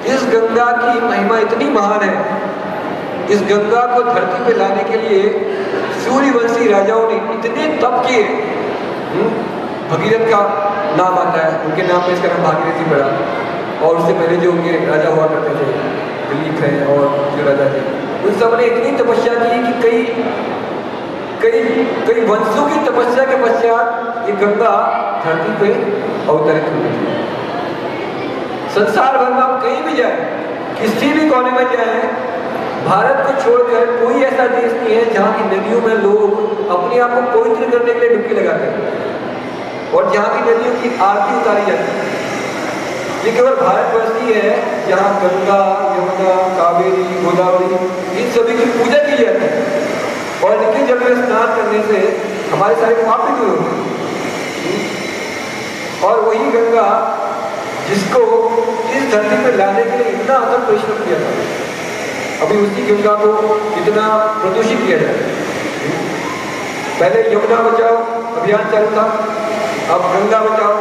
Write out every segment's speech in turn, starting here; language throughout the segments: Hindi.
इस गंगा की महिमा इतनी महान है, इस गंगा को धरती पे लाने के लिए सूर्यवंशी राजाओं ने इतने तप किए। भगीरथ का नाम आता है, उनके नाम पे इसका नाम भागीरथी पड़ा। और उससे पहले जो उनके राजा हुआ करते थे, दिलीप है और जो राजा थे, उन सब ने इतनी तपस्या की कि कई वंशों की तपस्या के पश्चात ये गंगा धरती पे अवतरित हुई थी। संसार भर में आप कहीं भी जाए, किसी भी कोने में जाए, भारत को छोड़कर कोई ऐसा देश नहीं है जहाँ की नदियों में लोग अपने आप को पवित्र करने के लिए डुबकी लगाते हैं और जहाँ की नदियों की आरती उतारी जाती है। ये केवल भारतवर्ष ही है जहाँ गंगा, यमुना, कावेरी, गोदावरी इन सभी की पूजा की जाती है और इनके जल में स्नान करने से हमारे सारे पाप भी दूर होते हैं। और वही गंगा जिसको इस धरती पर लाने के लिए इतना अथक परिश्रम किया था, अभी उसी गंगा को कितना प्रदूषित किया जाए। पहले यमुना बचाओ अभियान चालू था, अब गंगा बचाओ,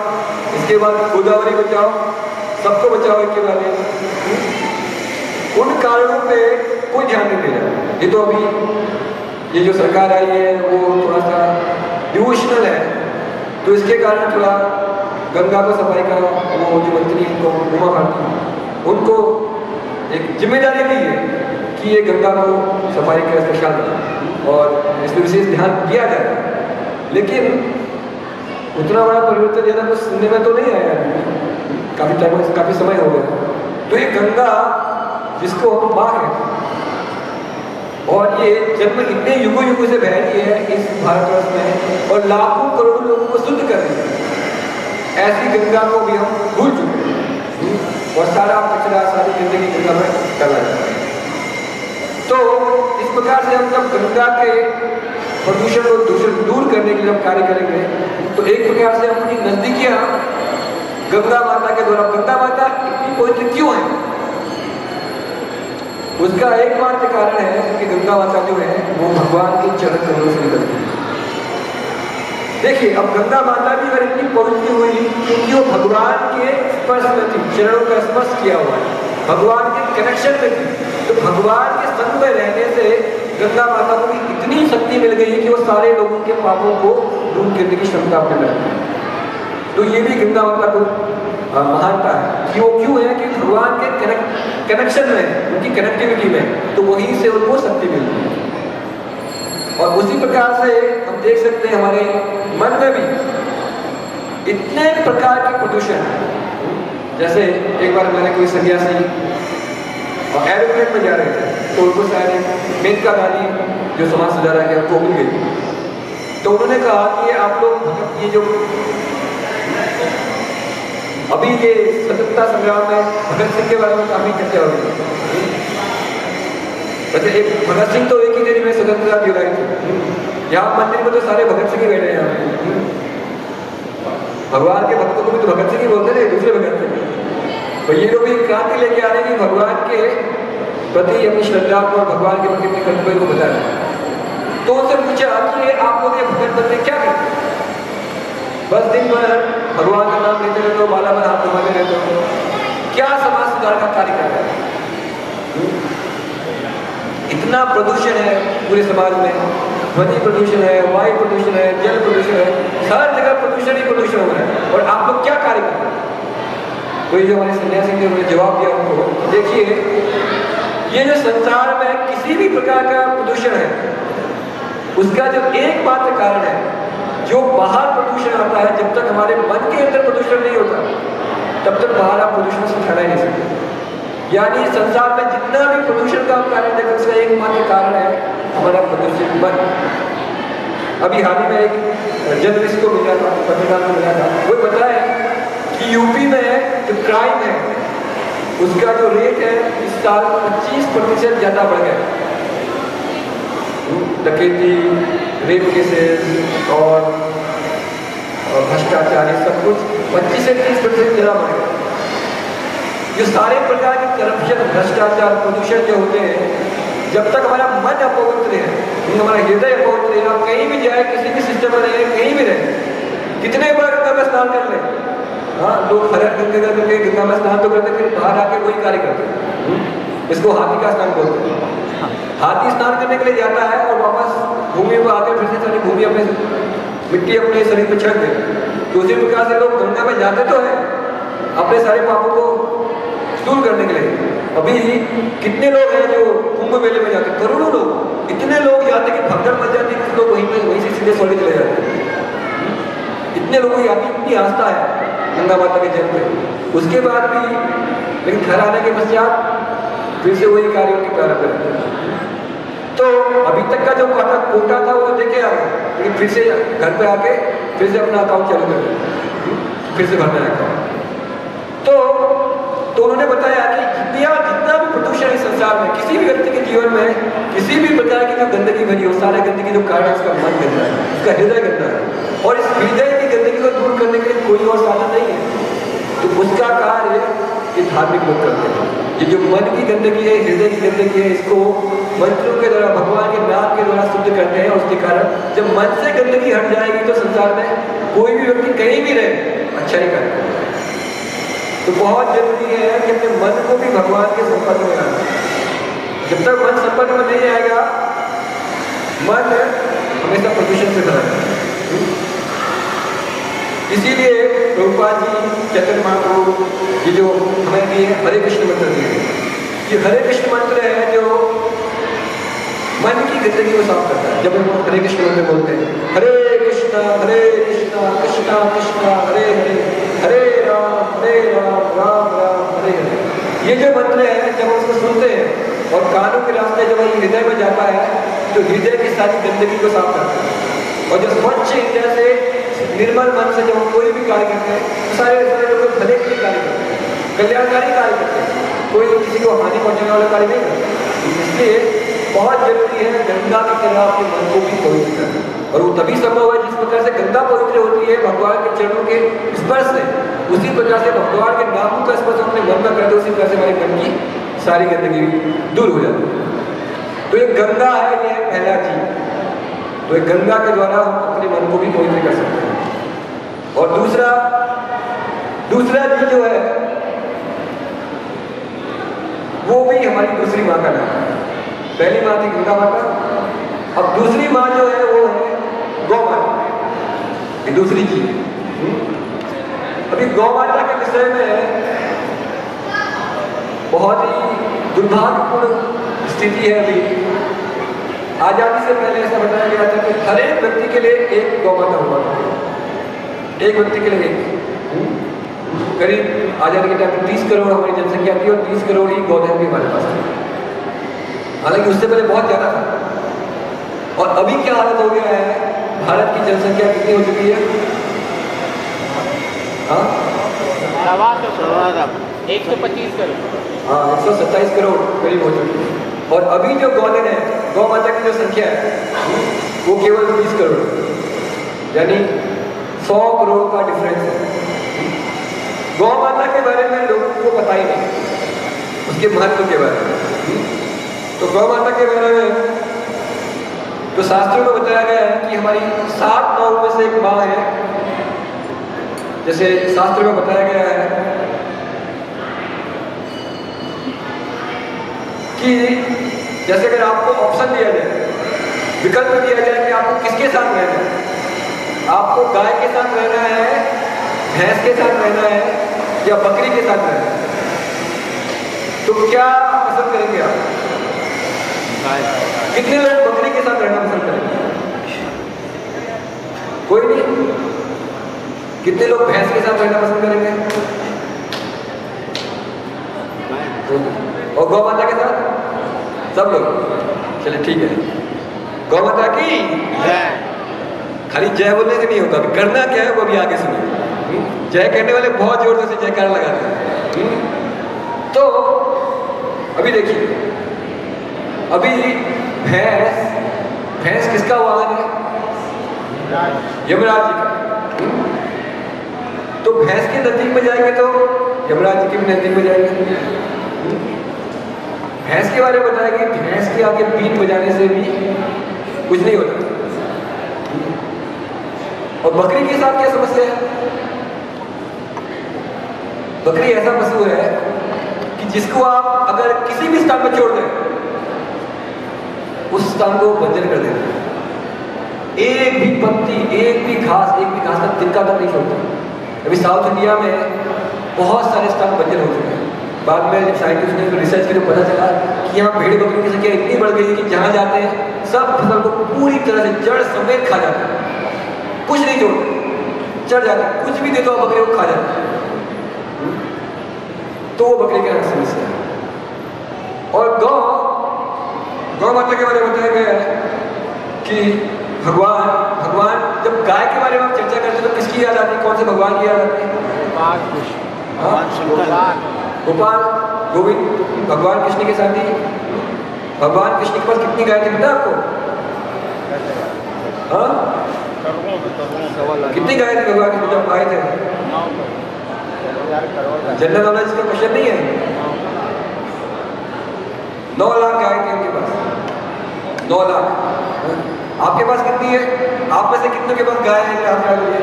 इसके बाद गोदावरी बचाओ, सबको बचाओ एक के बाद। उन कारणों पे कोई ध्यान नहीं दे रहा। ये तो अभी ये जो सरकार आई है वो थोड़ा सा डिवोशनल है, तो इसके कारण थोड़ा गंगा को सफाई का वो जो मंत्री उनको उमा भारती उनको एक जिम्मेदारी दी है कि ये गंगा को सफाई का स्पेशल और इस पर विशेष ध्यान दिया जाए। लेकिन उतना बड़ा परिवर्तन ज़्यादा कुछ सुनने में तो नहीं आया, काफ़ी समय हो गया। तो ये गंगा जिसको हम माँ कहते हैं और ये जन्म इतने युगों युगों से बह रही है इस भारतवर्ष में और लाखों करोड़ों लोगों को शुद्ध कर रही है, ऐसी गंगा को भी हम भूल चुके हैं और सारा कचरा सारी जिंदगी गंगा में डाला जाता है। तो इस प्रकार से हम जब गंगा के प्रदूषण को दूर करने के लिए हम कार्य करेंगे तो एक प्रकार से अपनी नजदीकियां गंगा माता के द्वारा। गंगा माता इतनी पवित्र क्यों है? उसका एकमात्र कारण है कि गंगा माता जो है वो भगवान के चरण कमलों से निकलती है। देखिए, अब गंगा माता भी अगर इतनी पवित्र हुई क्योंकि वो भगवान के स्पर्श में थी, चरणों का स्पर्श किया हुआ है, भगवान के कनेक्शन में थी, तो भगवान के संग में रहने से गंगा माता को भी इतनी शक्ति मिल गई है कि वो सारे लोगों के पापों को दूर करने की क्षमता अपने में रखती है। तो ये भी गंगा माता को महानता है कि वो क्यों है कि भगवान के कनेक्शन में, उनकी कनेक्टिविटी में, तो वहीं से उनको शक्ति मिलती है। और उसी प्रकार से हम देख सकते हैं हमारे मन में भी इतने प्रकार के प्रदूषण। जैसे एक बार मैंने कोई सन्यासी और एरोप्लेन में जा रहे थे तो उनको शायद मेनका गांधी जो समाज सुधारक है उनको मिल गई, तो उन्होंने कहा कि आप लोग ये जो अभी ये स्वतंत्रता संग्राम में भगत सिंह के बारे में काफी चर्चा हो रही है। वैसे एक भगत सिंह तो एक ही दिन में स्वतंत्रता दिलाई थी, यहाँ मंदिर में तो सारे भगत सिंह ही बैठे हैं। भगवान के भक्तों को भी तो भगत सिंह ही बोलते थे, दूसरे भगत सिंह। तो ये लोग भी क्रांति लेके आ रहे हैं कि भगवान के प्रति अपनी श्रद्धा को और भगवान के प्रति अपने कर्तव्य को बता रहे हैं। तो उनसे पूछा कि आप लोग ये भगत बनते क्या करते हैं? बस दिन भर भगवान का नाम लेते रहते हो, माला में हाथ घुमाते रहते हो, क्या समाज सुधार का कार्य कर रहे हैं? इतना प्रदूषण है पूरे समाज में, ध्वनि प्रदूषण है, वायु प्रदूषण है, जल प्रदूषण है, हर जगह प्रदूषण ही प्रदूषण हो रहा है और आप लोग क्या कार्य कर रहे हैं? तो ये जो हमारे सन्यासी ने उन्होंने जवाब दिया उनको, देखिए ये जो संसार में किसी भी प्रकार का प्रदूषण है उसका जो एकमात्र कारण है, जो बाहर प्रदूषण आता है, जब तक हमारे मन के अंदर प्रदूषण नहीं होता तब तक बाहर आप प्रदूषण से फैला ही नहीं सकते। यानी संसार में जितना भी प्रदूषण का कारण है उसका एकमात्र कारण है हमारा प्रदूषित मन। अभी हाल ही में एक जर्नलिस्ट को मिला था, पत्रकार को मिला था, वो बताया कि यूपी में जो क्राइम है उसका जो रेट है इस साल 25% ज्यादा बढ़ गया। डकैती, रेप केसेस और भ्रष्टाचार, ये सब कुछ 25 से 30% ज्यादा बढ़ गया। ये सारे प्रकार के करप्शन, भ्रष्टाचार, प्रदूषण जो होते हैं, जब तक हमारा मन अपवित्र है, हमारा हृदय अपवित्र है, कहीं भी जाए, किसी भी सिस्टम में रहे, कहीं भी रहे, कितने बार गंगा में स्नान कर ले, हाँ, लोग फरहर गंगे करके गंगा में स्नान तो करते, फिर बाहर आके वही कार्य करते। इसको हाथी का स्नान बोलते हैं। हाथी स्नान करने के लिए जाता है और वापस भूमि पर आके फिर से सारी भूमि अपने मिट्टी अपने शरीर पर छिड़क दे। तो उसी प्रकार से लोग गंगा में जाते तो है अपने सारे पापों को दूर करने के लिए। अभी कितने लोग हैं जो कुंभ मेले में जाते, करोड़ों लोग, इतने लोग जाते कि भगदड़ मच जाती है, लोग वहीं से सीधे स्वर्ग चले जाते हैं। इतने लोगों की इतनी आस्था है गंगा माता के जल पे। उसके बाद भी लेकिन घर आने के पश्चात फिर से वही कार्य उनके प्रारंभ करते। तो अभी तक का जो कोटा था वो देखे आ गए, लेकिन फिर से घर पे आके फिर से अपना अकाउंट चालू कर दिया, फिर से भरना है अकाउंट। तो उन्होंने बताया कि जितना भी प्रदूषण है संसार में, किसी भी व्यक्ति के जीवन में किसी भी प्रकार की जो गंदगी भरी हो, सारे गंदगी जो कारण है उसका मन गंदा है, उसका हृदय गंदा है, और इस हृदय की गंदगी को दूर करने के लिए कोई और साधन नहीं है। तो उसका कार्य ये धार्मिक लोग करते हैं। ये जो मन की गंदगी है, हृदय की गंदगी है, इसको मंत्रों के द्वारा, भगवान के नाम के द्वारा शुद्ध करते हैं। उसके कारण जब मन से गंदगी हट जाएगी तो संसार में कोई भी व्यक्ति कहीं भी रहे अच्छा ही करेगा। तो बहुत जरूरी है कि अपने मन को भी भगवान के संपर्क में लाना। जब तक मन संपर्क में नहीं आएगा, मन हमेशा प्रदूषण से भरा है। इसीलिए प्रभुपाद जी, चैतन्य महाप्रभु, ये जो हमें दिए हरे कृष्ण मंत्र दिए, ये हरे कृष्ण मंत्र है जो मन की गंदगी को साफ करता है। जब हम हरे कृष्ण मंत्र बोलते हैं, हरे कृष्णा कृष्णा कृष्णा हरे हरे, हरे राम राम राम हरे हरे, ये जो मंत्र है जब उसको सुनते हैं और कानों के रास्ते जब ये हृदय में जाता है तो हृदय की सारी गंदगी को साफ करता है। और जो स्वच्छ हृदय से, निर्मल मन से जब हम कोई भी कार्य करते हैं, सारे लोग भले के लिए कार्य करते हैं, कल्याणकारी कार्य करते हैं, कोई किसी को हानि पहुंचाने वाला कार्य नहीं करते। इसलिए बहुत जरूरी है गंगा की तरह अपने मन को भी पवित्र करना। और वो तभी संभव है जिस प्रकार से गंगा पवित्र होती है भगवान के चरणों के स्पर्श से, उसी प्रकार से भगवान के नामों का स्पर्श अपने मन में करते, उसी प्रकार से हमारे मन की सारी गंदगी दूर हो जाती है। तो ये गंगा है, ये है पहला चीज। तो एक गंगा के द्वारा हम अपने मन को भी पवित्र कर सकते हैं। और दूसरा चीज जो है वो भी हमारी दूसरी माँ का नाम है। पहली माँ थी गंगा माता, अब दूसरी माँ जो है वो है गौ माता, ये दूसरी चीज। अभी गौ माता के विषय में बहुत ही दुर्भाग्यपूर्ण स्थिति है। अभी आजादी से पहले ऐसा बताया गया था कि हर एक व्यक्ति के लिए एक गौ माता हुआ था, एक व्यक्ति के लिए एक। करीब आजादी के टाइम 30 करोड़ हमारी जनसंख्या थी और 30 करोड़ ही गौधन भी हमारे पास थी। हालांकि उससे पहले बहुत ज्यादा था। और अभी क्या हालत हो गया है, भारत की जनसंख्या कितनी हो चुकी है? 125 करोड़। हाँ, 127 करोड़ करीब हो चुकी है। और अभी जो गौधन है, गौ माता की जो संख्या है वो केवल 20 करोड़, यानी 100 करोड़ का डिफरेंस है। गौ माता के बारे में लोगों को पता ही नहीं, उसके महत्व के बारे में। तो गौ माता के बारे में तो शास्त्रों में बताया गया है कि हमारी 7 माँओं में से एक माँ है। जैसे शास्त्र में बताया गया है कि जैसे अगर आपको ऑप्शन दिया जाए, विकल्प दिया जाए कि आपको किसके साथ रहना है, आपको गाय के साथ रहना है, भैंस के साथ रहना है या बकरी के साथ रहना है, तो क्या पसंद करेंगे आप? कितने लोग बकरी के साथ रहना पसंद करेंगे? कोई नहीं। कितने लोग भैंस के साथ रहना पसंद करेंगे? और गौ माता के साथ सब लोग? चलिए ठीक है, गौ माता की खाली जय बोलने से नहीं होगा, करना क्या है वो भी आगे सुनिए। जय कहने वाले बहुत जोर से जयकार लगाते हैं। तो अभी देखिए, अभी भैंस किसका वाहन है? यमराज जी का। तो भैंस के नजदीक में जाएंगे तो यमराज जी के भी नजदीक में जाएंगे। भैंस के बारे में बताया कि भैंस के आगे बीन बजाने से भी कुछ नहीं होता। और बकरी के साथ क्या समस्या है? बकरी ऐसा पशु है कि जिसको आप अगर किसी भी स्थान पर छोड़ दें उस स्थान को बंजर कर देते। एक भी पत्ती, एक भी घास का तिनका तक नहीं छोड़ते। अभी साउथ इंडिया में बहुत सारे स्थान बंजर हो चुके हैं। बाद में जब साइंटिस्ट ने रिसर्च की तो पता चला कि यहाँ भेड़ बकरी की संख्या इतनी बढ़ गई है कि जहाँ जाते हैं सब फसल को पूरी तरह से जड़ समेत खा जाते हैं, कुछ नहीं छोड़ते, चढ़ जाते हैं, कुछ भी दे दो बकरी को खा जाते हैं। तो वो बकरी का समस्या है। और गौ माता के बारे में बताया गया है कि भगवान जब गाय के बारे में आप चर्चा करते हैं तो किसकी याद आती है? कौन से भगवान की याद आती है? गोपाल गोविंद भगवान कृष्ण के साथ ही। भगवान कृष्ण के पास कितनी गाय थी पता आपको? हाँ, कितनी गाय थी भगवान कृष्ण जब आए थे? जनरल नॉलेज का क्वेश्चन नहीं है। 9 लाख गाय थी उनके पास, 9 लाख। आपके पास कितनी है? आप में से कितनों के पास गाय है? आप क्या करिए?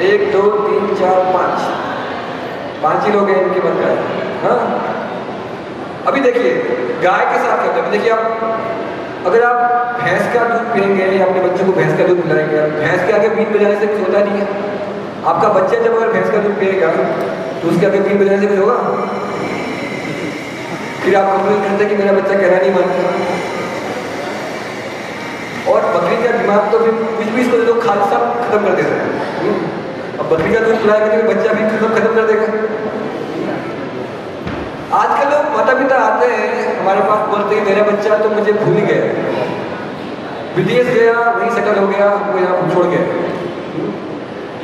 1 2 3 4 5 ही लोग हैं इनके पास गाय। हाँ, अभी देखिए गाय के साथ क्या होता है। देखिए आप अगर आप भैंस का दूध पिएंगे या अपने बच्चों को भैंस का दूध पिलाएंगे, भैंस के आगे बीन बजाने से कुछ होता नहीं है। आपका बच्चा जब अगर भैंस का दूध पिएगा तो उसके आगे बीन बजाने से कुछ होगा? फिर आप कंप्लेन करते हैं कि मेरा बच्चा कहना नहीं मानता। और बकरी का दिमाग तो फिर कुछ भी इसको दे दो खाली सब खत्म कर देता है। अब बकरी का दूध पिलाएगा तो बच्चा भी खत्म कर देगा। आजकल लोग माता पिता आते हैं हमारे पास, बोलते हैं मेरा बच्चा तो मुझे भूल ही गया, विदेश गया, वहीं सेटल हो गया, हमको यहाँ छोड़ गया।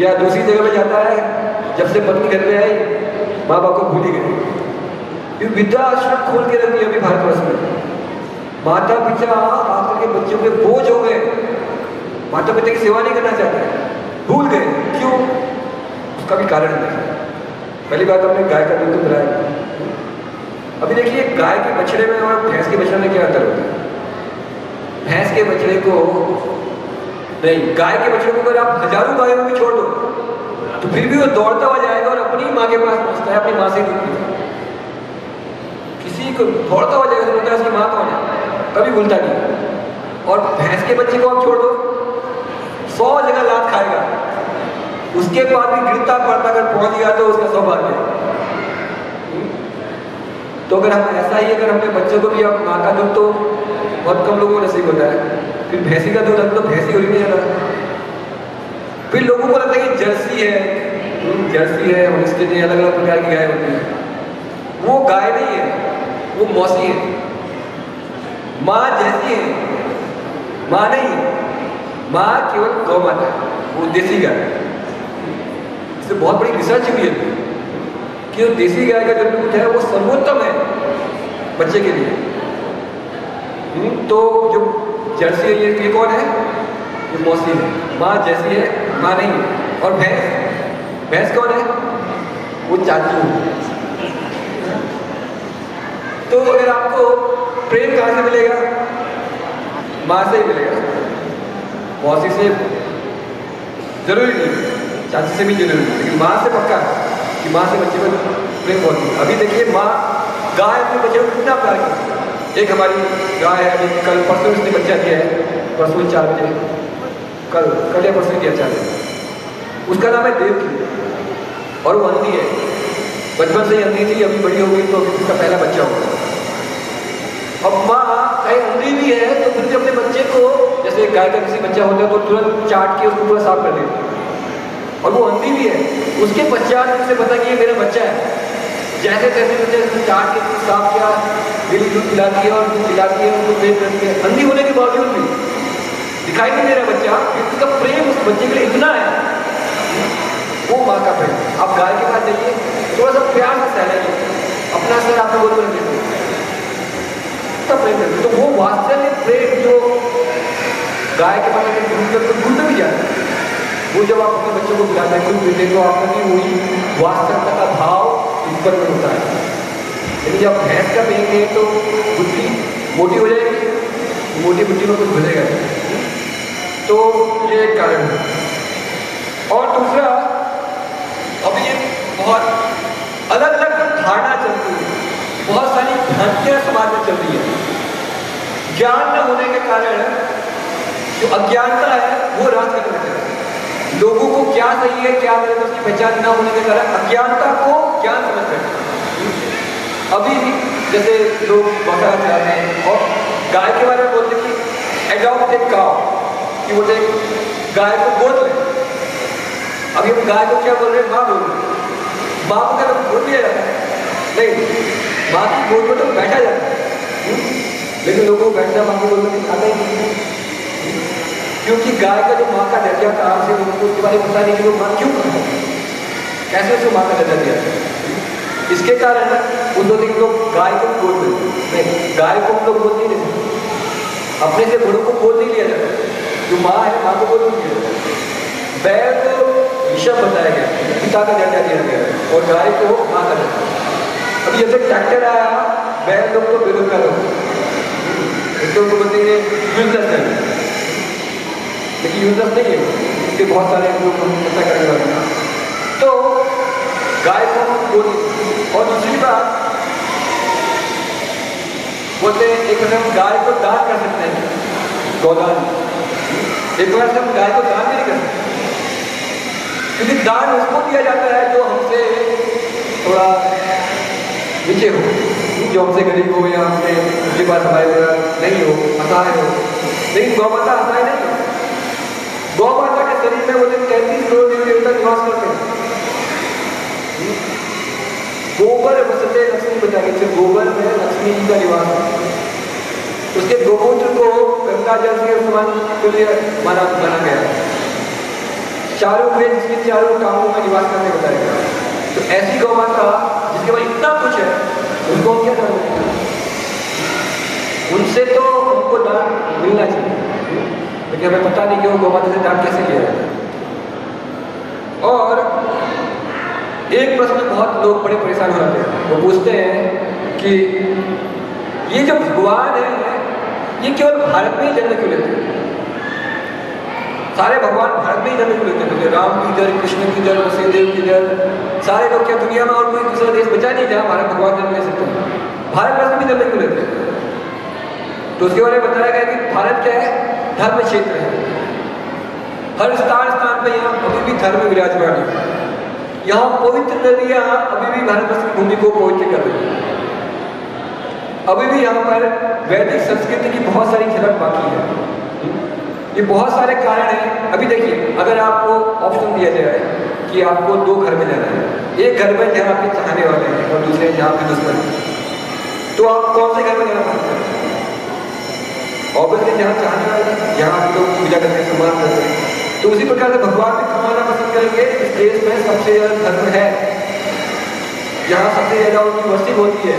या दूसरी जगह पे जाता है, जब से पत्नी घर में आई माँ बाप को भूल ही गए। ये वृद्धाश्रम खोल के रखी अभी भारतवर्ष में। माता पिता आजकल के बच्चों पे बोझ हो गए, माता पिता की सेवा नहीं करना चाहते, भूल गए। क्यों? उसका भी कारण है। पहली बात हमने गाय का दूध पिलाया। अभी देखिए गाय के बछड़े में और भैंस के बछड़े में क्या अंतर होता है? भैंस के बछड़े को नहीं, गाय के बछड़े को अगर आप हजारों गायों में भी छोड़ दो तो फिर भी वो दौड़ता हुआ जाएगा और अपनी माँ के पास पहुंचता है, अपनी माँ से दूध पीता है। किसी को दौड़ता हुआ जाएगा, बोलता है उसकी माँ कौन है, कभी भूलता नहीं। और भैंस के बच्चे को आप छोड़ दो, 100 जगह लात खाएगा, उसके बाद भी गिरता पड़ता अगर पहुंच गया तो उसका सौभाग्य। तो अगर हम ऐसा ही अगर अपने बच्चों को भी अब माँ का दूध तो बहुत कम लोगों को नसीब होता है, फिर भैंसी का दूध, अब तो भैंसी हो ही नहीं जाता। फिर लोगों को लगता है कि जर्सी है और इसके लिए अलग अलग प्रकार की गाय होती है। वो गाय नहीं है, वो मौसी है, माँ जैसी है, माँ नहीं है। माँ केवल गौ माता है, वो देसी गाय। इससे बहुत बड़ी रिसर्च हुई है कि जो देसी गाय का जो दूध है वो सर्वोत्तम है बच्चे के लिए। तो जो जर्सी है ये कौन है? ये मौसी है, माँ जैसी है, माँ नहीं है। और भैंस कौन है? वो चाचू है। तो अगर आपको प्रेम कहाँ से मिलेगा? माँ से ही मिलेगा, मौसी से जरूरी नहीं, चाची से भी जरूरी नहीं, लेकिन माँ से पक्का है कि माँ से बच्चे को प्रेम बहुत है। अभी देखिए माँ गाय अपने बच्चे को कितना प्यार करती है। एक हमारी गाय है, अभी कल परसों इसने बच्चा दिया है, परसों 4 बजे, कल या परसों दिया 4 बजे। उसका नाम है देवकी और वो अंधी है, बचपन से ही अंधी थी, अभी बड़ी हो गई तो अभी उसका पहला बच्चा होगा। अब माँ कहीं अंधी भी है तो फिर भी अपने बच्चे को, जैसे गाय का किसी बच्चा होता है तो तुरंत चाट के उसको पूरा साफ कर देती है। और वो अंधी भी है, उसके पश्चात उसे पता कि ये मेरा बच्चा है, जैसे तैसे बच्चे उसको चाट के उसको साफ किया, डेली दूध पिलाती है और दूध पिलाती है, उसको प्रेम करती है। अंधी होने के बावजूद भी दिखाई नहीं दे रहा बच्चा, उसका प्रेम उस बच्चे के लिए इतना है, वो माँ का प्रेम। आप गाय के पास जाइए, थोड़ा सा प्यार से सहलाइए, अपना सर आपको बोल कर देते प्रेम करते। तो वो वात्सल्य प्रेम जो गाय के पास दूध में भी जाता है, वो जब आप अपने बच्चों को पिलाते हैं, दूध पीते तो आपका भी वही वात्सल्यता का भाव उत्पन्न होता है। लेकिन जब भैंस का पिएंगे तो बुद्धि मोटी हो जाएगी, मोटी बुद्धि में कुछ घुसेगा। तो ये एक कारण है। और दूसरा, अभी ये बहुत अलग अलग धारणा चलती है, बहुत सारी भ्रांतियां समाज में चल रही है। ज्ञान न होने के कारण जो अज्ञानता है वो राज करने लगा है। लोगों को क्या सही है क्या गलत है उसकी पहचान न होने के कारण अज्ञानता को ज्ञान समझ बैठे। अभी भी जैसे लोग बताना चाहते हैं और गाय के बारे में बोलते हैं कि एडॉप्ट ए काउ, कि बोलते गाय को गोद ले। अभी हम गाय को क्या बोल रहे हैं? माँ बोल रहे हैं। माँ को क्या गोद लिया जाता है? नहीं, माँ की गोद में तो बैठा जाता है, लेकिन लोगों को बैठना माँ की गोद में आता ही नहीं, क्योंकि गाय का जो माँ का दर्जा कहाँ से लोगों को उसके बारे में पता नहीं कि वो माँ क्यों करता है, कैसे उसको माँ का दर्जा दिया। इसके कारण उन दो तीन लोग गाय को गोद लेते नहीं, गाय को हम लोग गोद नहीं लेते, अपने से बड़ों को गोद नहीं लिया जाता। जो माँ है माँ को गोद नहीं लिया जाता। बैल को ऋषभ बताया गया, पिता का दर्जा दिया गया और गाय को माँ का दर्जा। अभी जब तक ट्रैक्टर आया बैल लोग तो बेरोजगार हो गए, तो उनको बोलते हैं यूजलेस है, लेकिन यूजलेस नहीं है, इसके बहुत सारे लोग हम चर्चा करने वाले हैं। तो गाय को गोद। और दूसरी बात बोलते हैं एक हम गाय को दान कर सकते हैं, गौदान। एक बार से हम गाय को दान नहीं कर सकते, क्योंकि दान उसको दिया जाता है जो हमसे थोड़ा नीचे हो, जो हमसे गरीब हो या हमसे उसके पास हमारे नहीं हो, असहाय हो। लेकिन गौ माता असहाय नहीं है। गौ माता के शरीर में वो 33 करोड़ देवी देवता निवास करते हैं। गोबर बसते लक्ष्मी बताइए, सिर्फ गोबर में लक्ष्मी जी का निवास है। उसके गोमूत्र को गंगा जल के समान के लिए माना गया है। चारों वेद जिसके चारों टांगों में निवास करने बताया गया। तो ऐसी गौ माता जिसके पास इतना कुछ है, उनको हम क्या करना है? उनसे तो हमको दान मिलना चाहिए, लेकिन हमें पता नहीं कि वो गौ माता से दान कैसे लिया जाए। और एक प्रश्न बहुत लोग बड़े परेशान हो जाते हैं, वो पूछते हैं कि ये जो भगवान है ये केवल भारत में ही जन्म क्यों लेते हैं? सारे भगवान भारत में ही जन्म क्यों लेते हैं? राम की जड़, कृष्ण की जड़, वसुदेव की जड़, सारे लोग क्या दुनिया में और कोई दूसरा देश बचा नहीं जहाँ भारत भगवान जन्म ले सकते हैं? भारत वर्ष में जन्म क्यों लेते हैं? तो उसके बारे में बताया गया कि भारत क्या है? धर्म क्षेत्र है। हर स्थान पर यहाँ अभी भी धर्म विराजमान है। यहाँ पवित्र नदियाँ अभी भी भारतवर्ष की भूमि को पवित्र कर रही है। अभी भी यहाँ पर वैदिक संस्कृति की बहुत सारी झलक बाकी है। ये बहुत सारे कारण हैं। अभी देखिए, अगर आपको ऑप्शन दिया जाए कि आपको 2 घर में जाना है, एक घर में जहाँ आपके चाहने वाले हैं और दूसरे जहाँ आपके दुश्मन हैं, तो आप कौन से घर में जाना पसंद करें? ऑब्वियसली जहाँ चाहने वाले हैं, जहाँ आप लोग पूजा करते हैं, सम्मान करते हैं। तो उसी प्रकार से भगवान भी कमाना पसंद करेंगे। इस देश में सबसे ज्यादा धर्म है, जहाँ सबसे ज्यादा उनकी वर्शिप होती है,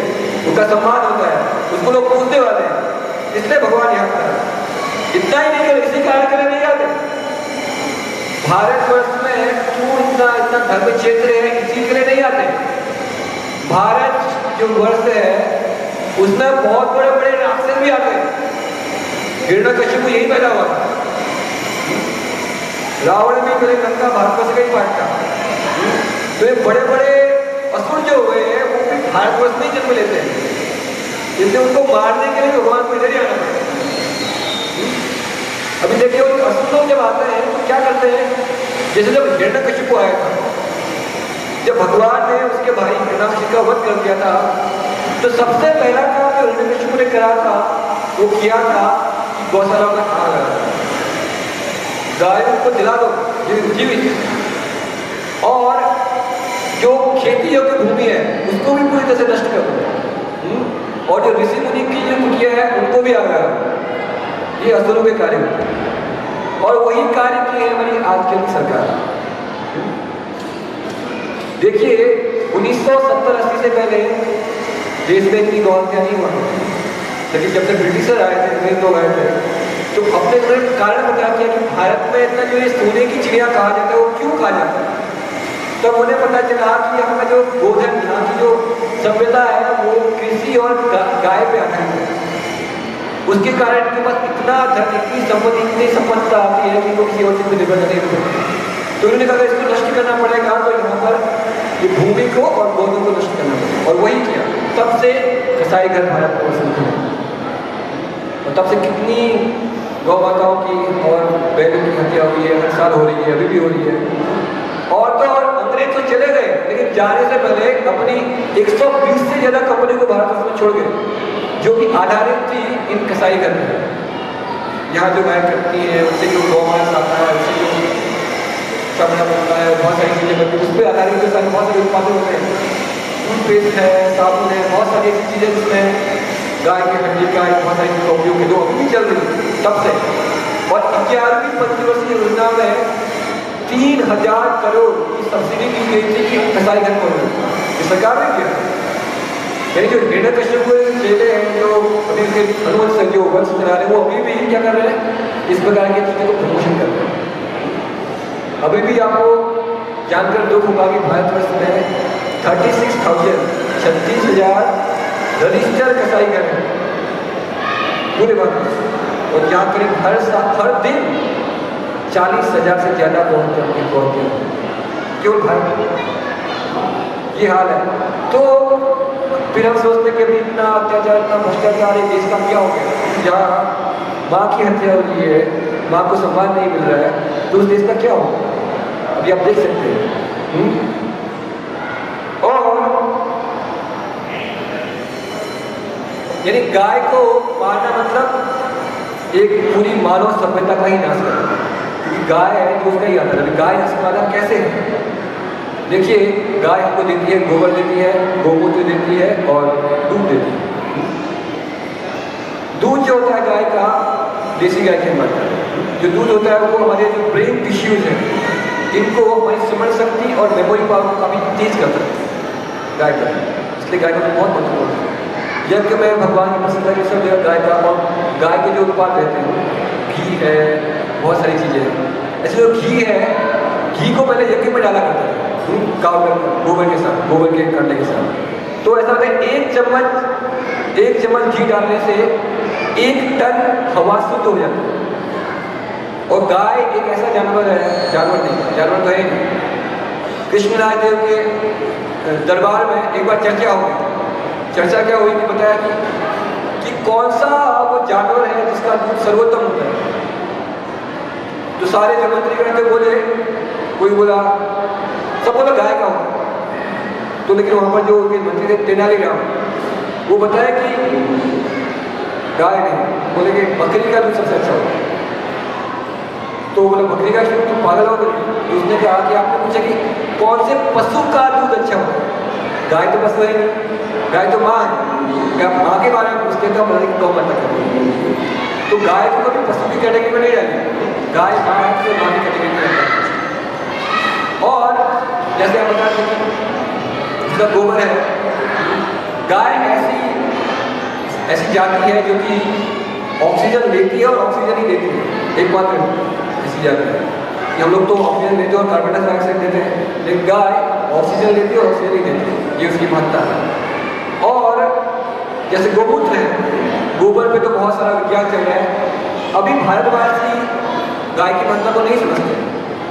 उनका सम्मान होता है, उसको लोग पूजने वाले हैं, इसलिए भगवान यहाँ पर है। इतना ही नहीं, इसी कारण के लिए नहीं आते। भारतवर्ष में क्यों इतना धर्म क्षेत्र है, इसी के लिए नहीं आते। भारत जो वर्ष है उसमें बहुत बड़े बड़े राक्षस भी आते हैं। हिरण्यकशिपु यही पैदा हुआ था। रावण भी पहले लंका भारतवर्ष का ही पार्ट था। तो ये बड़े बड़े असुर जो हुए हैं वो भी भारतवर्ष में ही जन्म लेते हैं, इसलिए उनको मारने के लिए भगवान को इधर ही आना पड़ता है। अभी देखिए, असुर लोग जब आते हैं तो क्या करते हैं? जैसे जब हिरण्यकशिपु आया था, जब भगवान ने उसके भाई हिरण्याक्ष का वध कर दिया था, तो सबसे पहला काम जो हिरण्यकशिपु ने करा था वो किया था कि गौशाला में आग लगा, गायों को जला दो जीवित, और जो खेती योग्य भूमि है उसको भी पूरी तरह से नष्ट कर दो, और जो ऋषि मुनि की जो कुटिया है उनको भी आग लगा दो। ये असुरों के कार्य होते हैं, और वही कार्य की है हमारी आजकल की सरकार। देखिए, 1970-80 से पहले देश में इतनी गौ हत्या नहीं हुआ, लेकिन जब तक ब्रिटिशर आए थे, अंग्रेज लोग आए थे, तो अपने कारण बता किया कि भारत में इतना जो ये सोने की चिड़िया कहा जाता है वो क्यों कहा जाता है। तब तो उन्हें पता चला कि यहाँ का जो गोधन, यहाँ की जो सभ्यता है वो कृषि और गाय पे आधारित है। उसके कारण इनके पास इतना धन, इतनी संपत्ति, इतनी संपन्नता आती है कि वो किसी और चीज पर निर्भर नहीं होते। तो उन्होंने कहा इसको नष्ट करना पड़ेगा, तो यहाँ पर ये भूमि को और गौधों को नष्ट करना पड़ेगा, और वही किया। तब से कसाई घर भारत में वसूल हुए, और तब से कितनी गौ माताओं की और बैलों की हत्या हुई है, हर साल हो रही है, अभी भी हो रही है। और तो और अंग्रेज तो चले गए, लेकिन जाने से पहले अपनी 120 से ज्यादा कंपनी को भारत में छोड़ गए, जो कि आधारित थी इन कसाई घर में। यहाँ जो गाय करती है, उससे जो गौमांस आता है, उससे जो चमड़ा बनता है, बहुत सारी चीज़ें बनती है, उस पर आधारित के साथ बहुत सारे उत्पादन होते हैं। टूथपेस्ट है, साबुन है, बहुत सारी ऐसी चीज़ें जिसमें गाय की हड्डी का बहुत सारी चीज़ों का उपयोग है, जो अभी भी चल रही है तब से। और 11वीं पंचवर्षीय योजना में 3000 करोड़ की सब्सिडी दी गई थी कि कसाई घर खोले, ये सरकार ने किया। मेरे जो हिरण्यकश्यप चेले हैं, जो अभी के हनुमंत से जो वंश चला रहे हैं, वो अभी भी क्या कर रहे हैं, इस प्रकार की चीज़ों को प्रमोशन कर रहे हैं। अभी भी आपको जानकर दुख होगा कि भारतवर्ष में 36,000 रजिस्टर कसाई घर हैं पूरे भारत, और जहाँ करीब हर दिन 40,000 से ज़्यादा पहुँचते हैं केवल भारत में। ये हाल है। तो फिर हम सोचते कि अभी इतना अत्याचार, इतना भ्रष्टाचार है, देश का क्या हो गया, जहाँ माँ की हत्या हो रही है, माँ को सम्मान नहीं मिल रहा है, तो उस देश का क्या होगा, अभी आप देख सकते हैं। और यानी गाय को मारना मतलब एक पूरी मानव सभ्यता का ही नाश करना, क्योंकि गाय है जो उसका ही आधार है। गाय का समाधान कैसे है? देखिए, गाय हमको देती है, गोबर देती है, गोमूत्र देती है और दूध देती है। दूध जो होता है गाय का, देसी गाय के बनता है, जो दूध होता है वो हमारे जो ब्रेन टिश्यूज हैं, इनको हमारी स्मरण शक्ति और मेमोरी पावर को काफ़ी तेज करता है गाय का, इसलिए गाय का बहुत महत्वपूर्ण है। यज्ञ में भगवान की प्रसन्नता की सब जगह गाय का, और गाय के जो उत्पाद रहते हैं, घी है, बहुत सारी चीज़ें हैं। ऐसे जो घी है, घी को पहले यज्ञ में डाला करता है काव गोबर के साथ, गोबर के करने के साथ। तो ऐसा होता है 1 चम्मच घी डालने से 1 टन हवा शुद्ध हो जाती है। और गाय एक ऐसा जानवर है, जानवर तो है नहीं। कृष्णराज देव के दरबार में एक बार चर्चा हो गई। चर्चा क्या हुई कि बताया कि कौन सा वो जानवर है जिसका दूध सर्वोत्तम होता है। तो सारे जो मंत्रीगण थे बोले, कोई बोला, सब बोला गाय का होता है। तो लेकिन वहाँ पर जो मंत्री थे तेनालीराम, वो बताया कि गाय नहीं, बोले कि बकरी का दूध सबसे अच्छा होता है। तो बोला बकरी का दूध, तो पागल हो गई। तो उसने कहा कि आपने पूछा कि कौन से पशु का दूध अच्छा होता है? गाय तो पशु है नहीं, गाय तो माँ है। क्या माँ के बारे में पूछते तो हम गौ माता करते हैं। तो गाय को कभी पशु की कैटेगरी में नहीं डाली, गाय माँ है तो माँ की कैटेगरी में डाली। और जैसे आप बता दें जिसका गोबर है, गाय ऐसी जाति है जो कि ऑक्सीजन लेती है और ऑक्सीजन ही देती है, एकमात्र ऐसी जाति है। हम लोग तो ऑक्सीजन लेते हैं और कार्बन डाइऑक्साइड देते हैं, लेकिन गाय ऑक्सीजन लेती है और ऑक्सीजन ही देती है, ये उसकी महत्ता है। और जैसे गोमूत्र है, गोबर पे तो बहुत सारा विज्ञान चल रहा है। अभी भारतवासी गाय की महत्ता को नहीं समझते।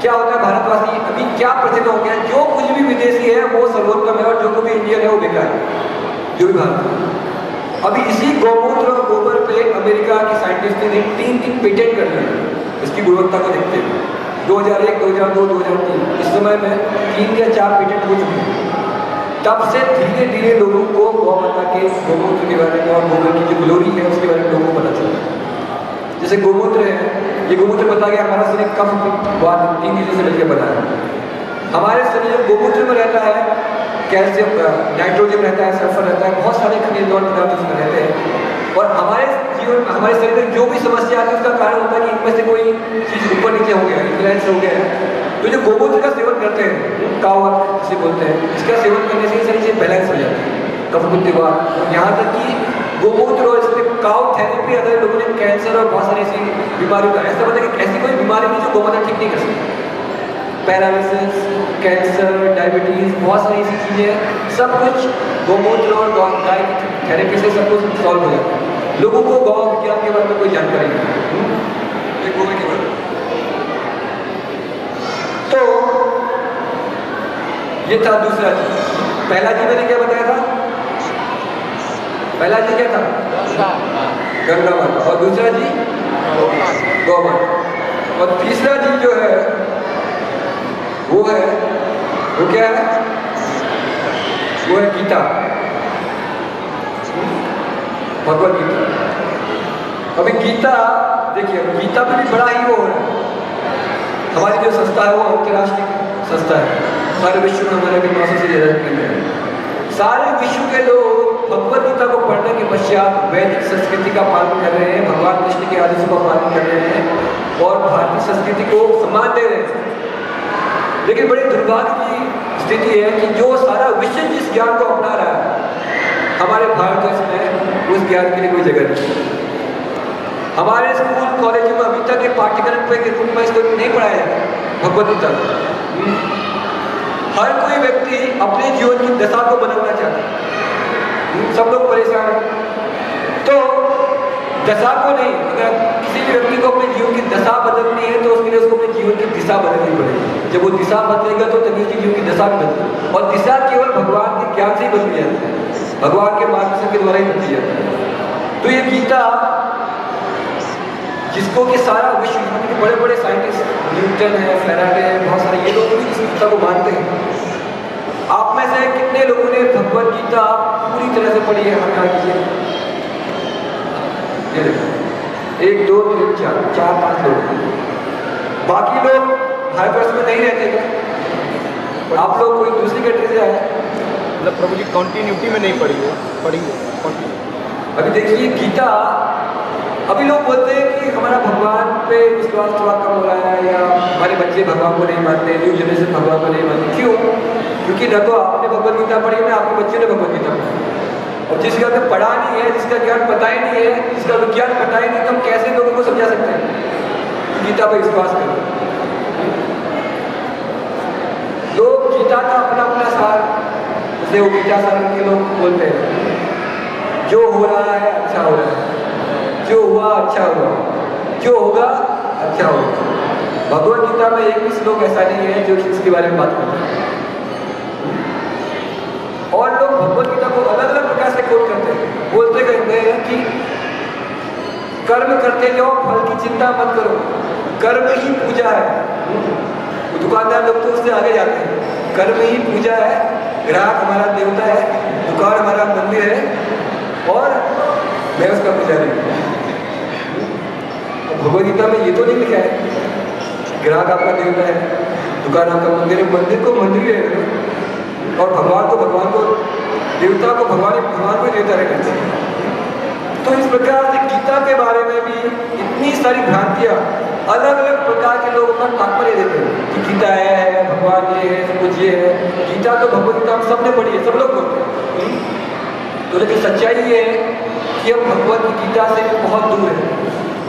क्या होता है, भारतवासी अभी क्या प्रचलित हो गया है, जो कुछ भी विदेशी है वो सर्वोत्तम है, और जो कोई इंडियन है वो बेकार है, जो भी भारत। अभी इसी गौमूत्र और गोबर पे अमेरिका के साइंटिस्ट ने 3 पेटेंट कर दिए इसकी गुणवत्ता को देखते हुए। 2001, 2002, 2003 इस समय में 3 या 4 पेटेंट हो चुके हैं। तब से धीरे धीरे लोगों को गौ माता के गोमूत्र के बारे में और गोबर की जो ग्लोरी है उसके बारे में लोगों को पता चला। जैसे गोमूत्र है, ये गोमूत्र बता गया हमारा शरीर कफ बाद 3 चीज़ों से मिलकर बना है। हमारे शरीर में गोमूत्र में रहता है कैल्शियम, नाइट्रोजन रहता है, सल्फर रहता है, बहुत सारे खनिज और पदार्थ उसमें रहते हैं। और हमारे जीवन में, हमारे शरीर में जो भी समस्या आती है उसका कारण होता है कि इनमें से कोई चीज़ ऊपर नीचे हो गया, इनबैलेंस हो गया है। तो जो गोमूत्र का सेवन करते हैं, कावा जिसे बोलते हैं, इसका सेवन करने से सारी चीज़ बैलेंस हो जाती है, कफ, यहाँ तक कि गोमूत्र और इसमें काउ थेरेपी अगर लोगों ने कैंसर और बहुत सारी ऐसी बीमारियों का, ऐसा मतलब कि ऐसी कोई बीमारी नहीं जो गौमाता ठीक नहीं कर सकती। पैरालिसिस, कैंसर, डायबिटीज, बहुत सारी ऐसी चीज़ें, सब कुछ गौमूत्र और गाय की थेरेपी से सब कुछ सॉल्व हो जाता है। लोगों को गौ विज्ञान के बारे में कोई जानकारी नहीं है, गोबर के बारे में। तो ये था दूसरा जी। पहला जी मैंने क्या बताया था? पहला जी क्या था? गंगा माता। और दूसरा जी गौ माता। और तीसरा जी जो है वो क्या है? वो है गीता, भगवत गीता। अभी गीता देखिए, गीता में भी बड़ा ही वो है, हमारी जो संस्था है वो अंतर्राष्ट्रीय संस्था है, सारे विश्व में हमारे भी 900 से ज्यादा केंद्र है। सारे विश्व के लोग भगवत गीता को पढ़ने के पश्चात वैदिक संस्कृति का पालन कर रहे हैं, भगवान कृष्ण के आदेशों का पालन कर रहे हैं और भारतीय संस्कृति को सम्मान दे रहे हैं। लेकिन बड़ी दुर्भाग्य की स्थिति है कि जो सारा विश्व जिस ज्ञान को अपना रहा है, हमारे भारत देश में उस ज्ञान के लिए कोई जगह नहीं। हमारे स्कूल कॉलेजों में अभी तक एक पाठ्यक्रम के रूप में इसको नहीं पढ़ाया जाता भगवत गीता। हर कोई व्यक्ति अपने जीवन की दशा को बदलना चाहता है, सब लोग परेशान हैं। तो दशा को नहीं, अगर किसी भी व्यक्ति को अपने जीवन की दशा बदलनी है तो उसके लिए उसको अपने जीवन की दिशा बदलनी पड़ेगी। जब वो दिशा बदलेगा तो तभी उसकी जीवन की दशा बदलेगी। और दिशा केवल भगवान के ज्ञान से ही बदली जाती है, भगवान के मार्गदर्शन के द्वारा ही बदली जाती है। तो ये गीता, जिसको कि सारा विश्व के बड़े बड़े साइंटिस्ट, न्यूटन है, फेराडे है, बहुत सारे ये लोग भी इस गीता को मानते हैं। आप में से कितने लोगों ने भगवत गीता पूरी तरह से पढ़ी है? हम यहाँ कीजिए। 1 2 3 4 5 लोग। बाकी लोग हाइपर्स में नहीं रहते क्या? आप लोग कोई दूसरी कंट्री से आए? मतलब प्रभु जी कंटिन्यूटी में नहीं पढ़ी है। अभी देखिए गीता, अभी लोग बोलते हैं कि हमारा भगवान पे विश्वास थोड़ा कम हो रहा है, या हमारे बच्चे भगवान को नहीं मानते, न्यू जनरेशन भगवान को नहीं मानते। क्यों? क्योंकि न तो आपने भगवत गीता पढ़ी है, ना आपके बच्चे ने भगवत गीता पढ़ी। और जिसका तो पढ़ा नहीं है, जिसका ज्ञान पता ही नहीं है, जिसका विज्ञान पता ही नहीं, तो हम कैसे लोगों को समझा सकते हैं गीता पर विश्वास करो? लोग गीता का अपना अपना सार, जैसे वो गीता सार के लोग बोलते हैं, जो हो रहा है अच्छा हो रहा है, जो हुआ अच्छा हुआ, जो होगा अच्छा होगा। भगवत गीता में एक भी श्लोक ऐसा नहीं है जो इसके बारे में बात करता है। और लोग भगवत गीता को अलग अलग प्रकार से कोट करते हैं, बोलते कहते हैं कि कर्म करते जाओ, फल की चिंता मत करो, कर्म ही पूजा है। दुकानदार लोग तो उससे आगे जाते हैं, कर्म ही पूजा है, ग्राहक हमारा देवता है, दुकान हमारा मंदिर है और मैं उसका पुजारी हूँ। भगवत गीता में ये तो नहीं लिखा है ग्राहक आपका देवता है, दुकान आपका मंदिर है। मंदिर को मंदिर है और भगवान को देवता को भगवान को देवता रहना चाहिए। तो इस प्रकार से गीता के बारे में भी इतनी सारी भ्रांतियां, अलग अलग प्रकार के लोग अपना तात्पर्य देते हैं कि गीता है, भगवान ये है, सब कुछ ये है। गीता तो भगवत गीता हम सबने पढ़ी है, सब लोग बोलते हैं। तो लेकिन सच्चाई ये है कि हम भगवत गीता से बहुत दूर है।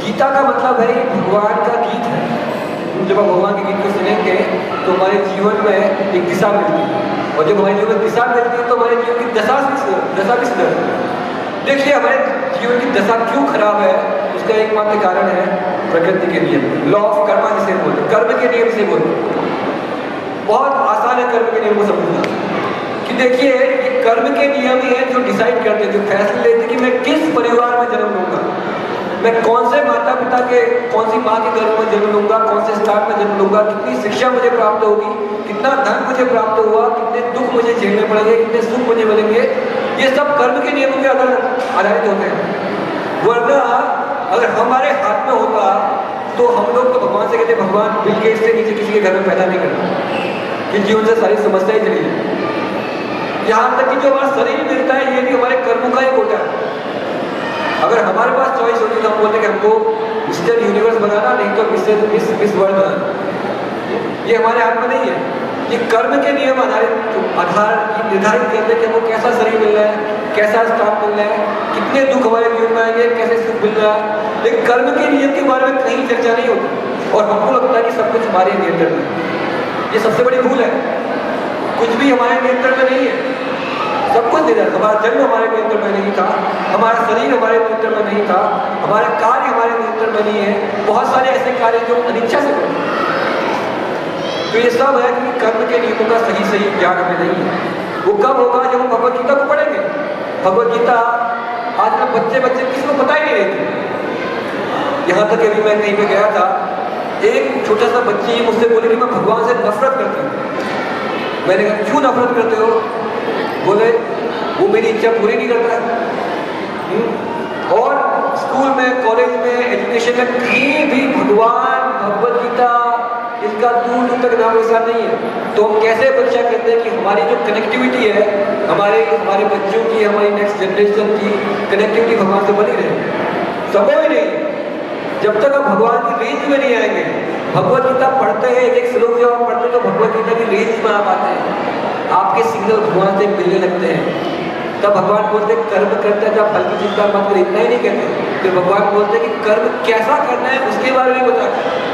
गीता का मतलब है भगवान का गीत है। जब हम भगवान के गीत को सुनेंगे तो हमारे जीवन में एक दिशा मिलती है, और जब हमारे जीवन में दिशा मिलती है तो हमारे जीवन की दशा भी सुधरती है। देखिए हमारे जीवन की दशा क्यों खराब है, उसका एकमात्र कारण है प्रकृति के नियम, लॉ ऑफ कर्मा जिसे बोलते हैं, कर्म के नियम से बोलते हैं। बहुत आसान है कर्म के नियम को समझना कि देखिए ये कर्म के नियम ही है जो डिसाइड करते हैं, जो फैसले लेते हैं कि मैं किस परिवार में जन्म लूंगा, मैं कौन से माता पिता के, कौन सी माँ के गर्भ में जन्म लूंगा, कौन से स्थान में जन्म लूंगा, कितनी शिक्षा मुझे प्राप्त होगी, कितना धन मुझे प्राप्त हुआ, कितने दुख मुझे झेलने पड़ेंगे, कितने सुख मुझे मिलेंगे। ये सब कर्म के नियमों के आधारित होते हैं। वरना अगर हमारे हाथ में होता तो हम लोग तो भगवान से कहते भगवान बिल गेट्स से नीचे किसी के घर में पैदा नहीं करना, कि जीवन से सारी समस्याएं चली जाए। यहाँ तक कि जो हमारा शरीर मिलता है ये भी हमारे कर्मों का ही होता है। अगर हमारे पास चॉइस होती तो हम बोलते कि हमको मिस्टर यूनिवर्स बनाना, नहीं तो मिस वर्ल्ड बनाना। ये हमारे हाथ में नहीं है। ये कर्म के नियम निर्धारित करते हैं कि हमको कैसा शरीर मिल रहा है, कैसा स्थान मिल रहा है, कितने दुख हमारे जीवन में आएंगे, कैसे सुख मिल रहा है। लेकिन कर्म के नियम के बारे में कहीं चर्चा नहीं होती और हमको लगता है कि सब कुछ हमारे नियंत्रण में। ये सबसे बड़ी भूल है। कुछ भी हमारे नियंत्रण में नहीं है, सब कुछ नियंत्रण। हमारा जन्म हमारे नियंत्रण में नहीं था, हमारा शरीर हमारे नियंत्रण में नहीं था, हमारे कार्य हमारे नियंत्रण में नहीं है। बहुत सारे ऐसे कार्य जो अनिच्छा से करते हैं। तो ये सब है कि कर्म के नियमों का सही सही ज्ञान हमें नहीं है। वो कब होगा जब हम भगवत गीता को पढ़ेंगे। भगवत गीता आजकल बच्चे किसी को पता ही नहीं रहती। यहाँ तक अभी मैं कहीं पे गया था, एक छोटा सा बच्ची मुझसे बोली कि मैं भगवान से नफरत करती हूँ। मैंने कहा क्यों नफरत करते हो? बोले वो मेरी इच्छा पूरी नहीं करता है। और स्कूल में, कॉलेज में, एजुकेशन में कहीं भी भगवान, भगवत गीता इसका दूर दूर तक नाम निशान नहीं है। तो हम कैसे परीक्षा करते हैं कि हमारी जो कनेक्टिविटी है, हमारे बच्चों की, हमारी नेक्स्ट जनरेशन की कनेक्टिविटी भगवान से बनी रहे? संभव ही नहीं। जब तक हम भगवान की रेंज में नहीं आएंगे। भगवत गीता पढ़ते हैं, एक श्लोक जब हम पढ़ते हैं तो भगवत गीता की रेंज में आप आते हैं, आपके सिग्नल भगवान से मिलने लगते हैं। तब भगवान बोलते हैं कर्म करते हैं जब फल की चिंता मत कर, इतना ही नहीं कहते। फिर भगवान बोलते हैं कि कर्म कैसा करना है उसके बारे में बताते हैं।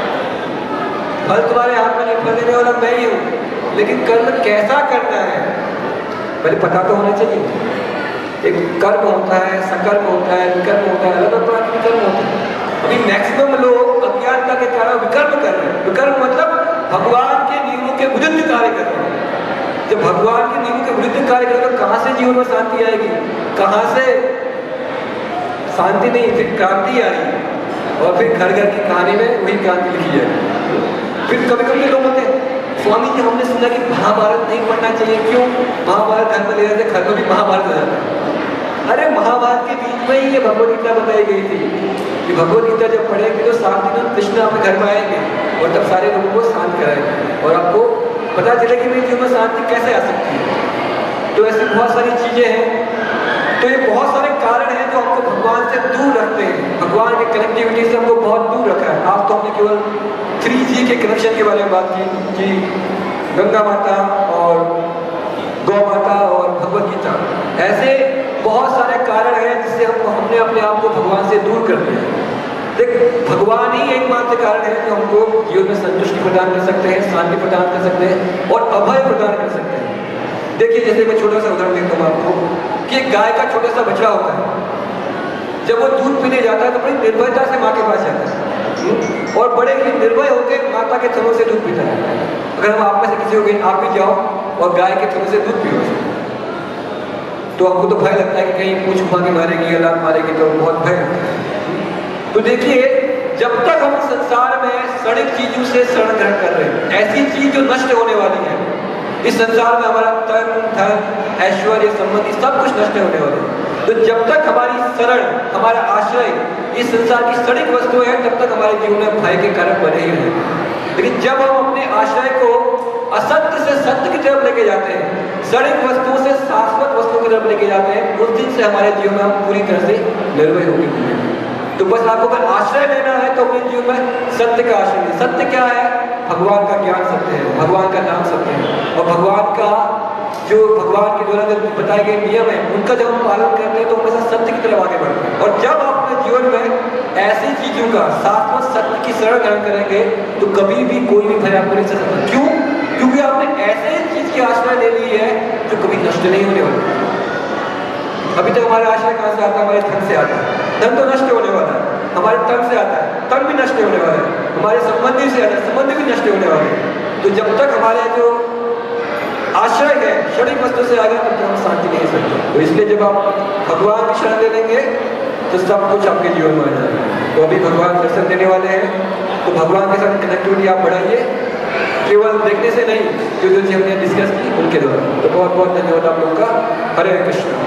फल तुम्हारे हाथ में नहीं, फल देने वाला मैं ही हूँ, लेकिन कर्म कैसा करना है पहले पता तो होना चाहिए। एक कर्म होता है, सकर्म होता है, विकर्म होता है, अलग अलग के कर्म होते हैं। अभी मैक्सिमम लोग अज्ञानता के कारण विकर्म कर रहे हैं। विकर्म मतलब भगवान के नियमों के विरुद्ध कार्य कर रहे हैं। जब भगवान के नियमों के विरुद्ध कार्य करें तो कहाँ से जीवन में शांति आएगी? कहाँ से शांति नहीं, फिर क्रांति आएगी। और फिर घर घर की कहानी में वही क्रांति लिखी जाएगी। फिर कभी कभी लोग होते हैं, स्वामी जी हमने सुना कि महाभारत नहीं पढ़ना चाहिए, क्यों? महाभारत घर में ले रहे थे, घर में भी महाभारत हो जाता है। अरे महाभारत के बीच में ही ये भगवत गीता बताई गई थी कि भगवत गीता जब पढ़ेंगे तो 7 दिन कृष्ण आपके घर में आएंगे और तब सारे लोगों को शांत कराएंगे और आपको पता चले कि मेरे जीवन में शांति कैसे आ सकती है। तो ऐसी बहुत सारी चीजें हैं। तो ये बहुत सारे कारण हैं जो हमको भगवान से दूर रखते हैं। भगवान की कनेक्टिविटी से हमको बहुत दूर रखा है। आज तो हमने केवल 3G के कनेक्शन के बारे में बात की कि गंगा माता और गौ माता और भगवत गीता, ऐसे बहुत सारे कारण हैं जिससे हमने अपने आप को भगवान से दूर कर दिया। देख, भगवान ही एकमात्र कारण है जो हमको जीवन में संतुष्टि प्रदान कर सकते हैं, शांति प्रदान कर सकते हैं और अभय प्रदान कर सकते हैं। देखिए, जैसे मैं छोटा सा उदाहरण देता हूँ आपको कि एक गाय का छोटा सा बछड़ा होता है। जब वो दूध पीने जाता है तो बड़ी निर्भयता से माँ के पास जाता है और बड़े ही निर्भय होकर माता के थनों से दूध पीता है। अगर हम आप में से किसी को आप भी जाओ और गाय के थनों से दूध पियो तो हमको तो भय लगता है कि कहीं पूछ घुमा के मारेगी या लात मारेगी, तो बहुत भय लगता है। तो देखिए, जब तक हम संसार में क्षणिक चीजों से शरण ग्रहण कर रहे हैं, ऐसी चीज जो नष्ट होने वाली है, इस संसार में हमारा तन, धन, ऐश्वर्य, संबंधी सब कुछ नष्ट होने वाले हैं। तो जब तक हमारी शरण, हमारा आश्रय इस संसार की क्षणिक वस्तु है, तब तक हमारे जीवन में भय के कारण बने ही रहेंगे। लेकिन जब हम अपने आश्रय को असत्य से सत्य की तरफ लेके जाते हैं, क्षणिक वस्तुओं से शाश्वत वस्तुओं की तरफ लेके जाते हैं, उस दिन से हमारे जीवन में हम पूरी तरह से निर्भय होंगे। तो बस आपको अगर आश्रय लेना है तो अपने जीवन में सत्य का आश्रय लें। सत्य क्या है? भगवान का ज्ञान सत्य है, भगवान का नाम सत्य है और भगवान का जो भगवान के द्वारा जो बताए गए नियम है उनका जब हम पालन करते हैं तो हमेशा सत्य की तरफ आगे बढ़ते हैं। और जब आप अपने जीवन में ऐसी चीजों का शाश्वत सत्य की शरण ग्रहण करेंगे तो कभी भी कोई भी भय आपको नहीं कर सकता। क्यों? क्योंकि आपने ऐसे चीज की आश्रय ले ली है जो कभी नष्ट नहीं होने वाली। अभी तक हमारा आश्रय कहाँ से आता है? हमारे धन से आता है। धन तो नष्ट होने वाला है। हमारे तन से आता है, तन भी नष्ट होने वाला है। हमारे संबंधी से आता है, संबंधी भी नष्ट होने वाले हैं। तो जब तक हमारे जो आश्रय है क्षणिक वस्तु से आगे, तब तक हम शांति नहीं सकते। तो इसलिए जब आप भगवान की शरण ले लेंगे तो सब कुछ आपके जीवन में आ जाएगा। तो अभी भगवान दर्शन देने वाले हैं, तो भगवान के साथ कनेक्टिविटी आप बढ़ाइए, केवल देखने से नहीं, जो जो चीज हमने डिस्कस की उनके द्वारा। तो बहुत बहुत धन्यवाद आप लोगों का। हरे कृष्ण।